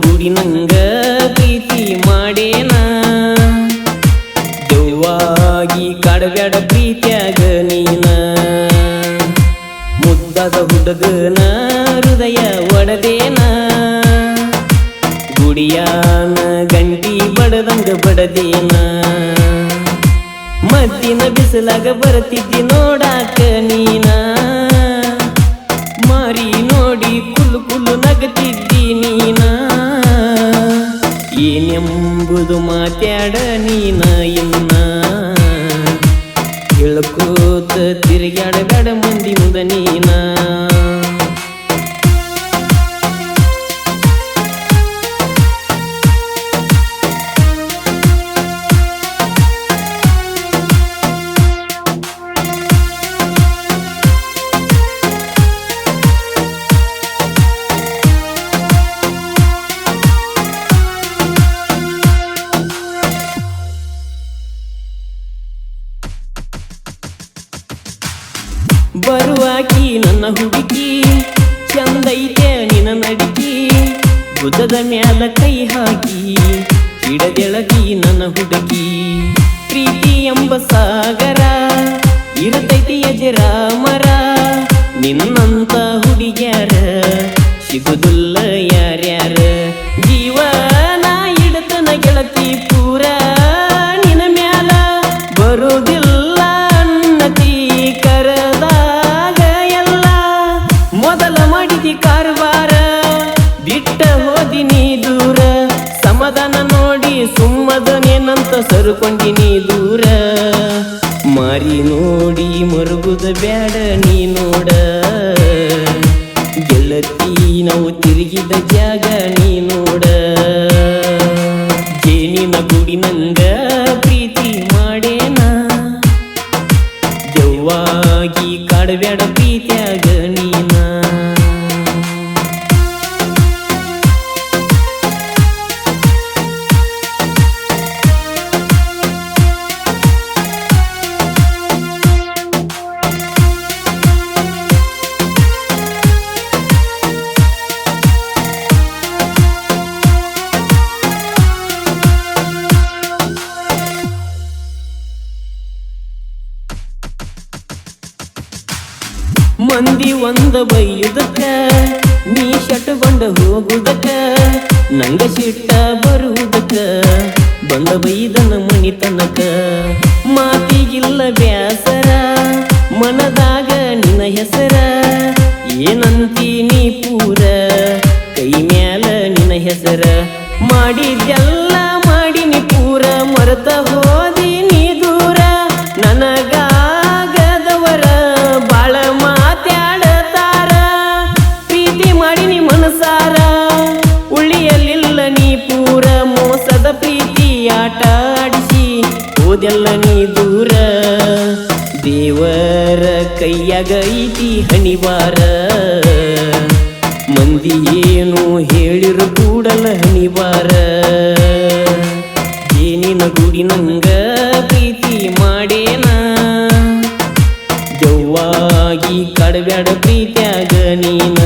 ಗೂಡಿನಂಗ ಪ್ರೀತಿ ಮಾಡೇನ ದೆವ್ವಾಗಿ ಕಾಡಬ್ಯಾಡ ಪ್ರೀತ್ಯಾಗ ನೀನ ಮುದ್ದಾದ ಹುಡುಗನ ಹೃದಯ ಒಡದೇನ ಗುಡಿಯಾನ ಗಂಟಿ ಬಡದಂಗ ಬಡದೇನ ಮದ್ದಿನ ಬಿಸಿಲಾಗ ಬರ್ತಿದ್ದಿ ನೋಡಾಕ ನೀನ ಮಾರಿ ನೋಡಿ ಕುಲ್ಲು ಕುಲ್ಲು ನಗತಿದ್ದಿ ನೀನ ಏನೆಂಬುದು ಮಾತ್ಯಾಡ ನೀನ ಇನ್ನ ಹೇಳ್ಕೋತ ತಿರುಗಾಡಬೇಡ ಮಂದಿ ಮುಂದ ನೀನ ಬರುವಾಕಿ ನನ್ನ ಹುಡುಕಿ ಚಂದೈತೆ ನಿನ್ನ ನಡಿಕಿ ಗುದ್ದದ ಮ್ಯಾಲ ಕೈ ಹಾಕಿ ಹಿಡದೆಳಗಿ ನನ್ನ ಹುಡುಕಿ ಪ್ರೀತಿ ಎಂಬ ಸಾಗರ ಇರತೈತಿ ಅಜರ ಮರ ನಿನ್ನಂತ ಹುಡುಗ್ಯಾರ ಸಿಗುದಿಲ್ಲ ಯಾರ್ಯಾರ ಜೀವನ ಇಡತನ ಗೆಳತಿ ಪೂರ ನಿನ್ನ ಮ್ಯಾಲ ಬರುವುದಿಲ್ಲ ಅನ್ನತಿ ಕರದಾಗ ಎಲ್ಲ ಮೊದಲ ಮಾಡಿದಿ ಕಾರವಾರ ಬಿಟ್ಟ ಹೋದಿ ನೀ ದೂರ ಸಮಾಧಾನ ನೋಡಿ ಸುಮ್ಮದನೇನಂತ ಸರುಕೊಂಡಿನಿ ದೂರ ಮಾರಿ ನೋಡಿ ಮರುಗುದ ಬ್ಯಾಡ ನೀ ನೋಡ ಗೆಳತಿ ನಾವು ತಿರುಗಿದ ಜಾಗ ನೀ ನೋಡ ಜೇನಿನ ಗೂಡಿನಂಗ ಪ್ರೀತಿ ಮಾಡೇನ ದೆವ್ವಾಗಿ ಕಾಡಬ್ಯಾಡ ಪ್ರೀತ್ಯಾಗ ನೀನ ಮಂದಿ ಒಂದ ಬೈಯುದಕ್ಕ ನೀ ಶಟಗೊಂಡ ಹೋಗುದಕ್ಕ ನಂಗ ಸಿಟ್ಟ ಬರುವುದಕ್ಕ ಬಂದ ಬೈದನ ಮನಿ ತನಕ ಮಾತಿಗಿಲ್ಲ ಬ್ಯಾಸರ ಮನದಾಗ ನಿನ್ನ ಹೆಸರ ಏನಂತಿ ನೀ ಪೂರ ಕೈ ಮ್ಯಾಲ ನಿನ್ನ ಹೆಸರ ಮಾಡಿದ್ದೆಲ್ಲ ಮಾಡಿನಿ ಪೂರ ಮರೆತ ಹೋದಿ ನೀ ದೂರ ನನಗಾಗದವರ ಬಾಳ ಮಾತ್ಯಾಡತಾರ ಪ್ರೀತಿ ಮಾಡಿನಿ ಮನಸಾರ ಉಳಿಯಲಿಲ್ಲ ನೀ ಪೂರ ಮೋಸದ ಪ್ರೀತಿ ಆಟ ಆಡಿಸಿ ಹೋದೆಲ್ಲ ನೀ ದೂರ ದೇವರ ಕೈಯಾಗ ಐತಿ ಹಣಿವಾರ ಮಂದಿ ಏನು ಹೇಳಿರು ಕೂಡಲ ಹಣಿವಾರ ಏನಿನ ಗೂಡಿನಂಗ ಪ್ರೀತಿ ಮಾಡೇನ ದೆವ್ವಾಗಿ ಕಾಡಬ್ಯಾಡ ಪ್ರೀತ್ಯಾಗ ನೀನ